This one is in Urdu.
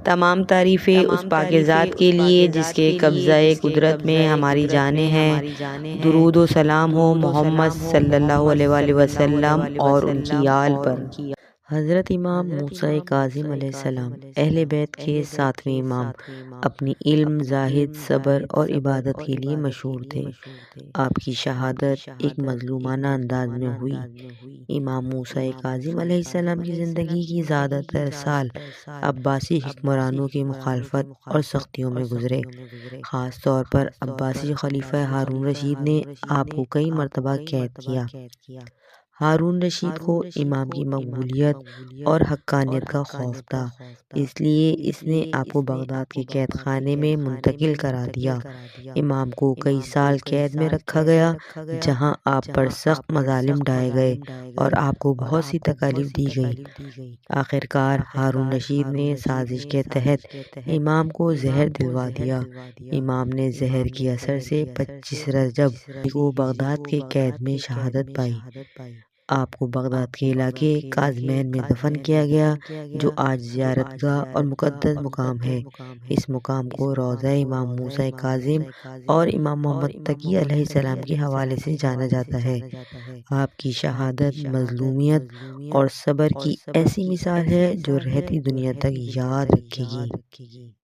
تمام تعریفیں اس پاک ذات کے لیے جس کے قبضہ قدرت میں ہماری جانیں ہیں۔ درود و سلام ہو محمد صلی اللہ علیہ وآلہ وسلم اور ان کی آل پر۔ حضرت امام موسیٰ کاظم علیہ السلام اہل بیت کے ساتویں امام اپنی علم، زاہد، صبر اور عبادت کے لیے مشہور تھے۔ آپ کی شہادت ایک مظلومانہ انداز میں ہوئی۔ امام موسیٰ کاظم علیہ السلام کی زندگی کی زیادہ تر سال عباسی حکمرانوں کی مخالفت اور سختیوں میں گزرے۔ خاص طور پر عباسی خلیفہ ہارون رشید نے آپ کو کئی مرتبہ قید کیا۔ ہارون رشید کو امام کی مقبولیت اور حقانیت کا خوف تھا، اس لیے اس نے آپ کو بغداد کے قید خانے میں منتقل کرا دیا۔ امام کو کئی سال قید میں رکھا گیا، جہاں آپ پر سخت مظالم ڈھائے گئے اور آپ کو بہت سی تکالیف دی گئیں۔ آخرکار ہارون رشید نے سازش کے تحت امام کو زہر دلوا دیا۔ امام نے زہر کے اثر سے 25 رجب کو بغداد کے قید میں شہادت پائی۔ آپ کو بغداد کے علاقے کاظمین میں دفن کیا گیا، جو آج زیارت گاہ اور مقدس مقام ہے۔ اس مقام کو روضہ امام موسیٰ کاظم اور امام محمد تقی علیہ السلام کے حوالے سے جانا جاتا ہے۔ آپ کی شہادت مظلومیت اور صبر کی ایسی مثال ہے جو رہتی دنیا تک یاد رکھے گی۔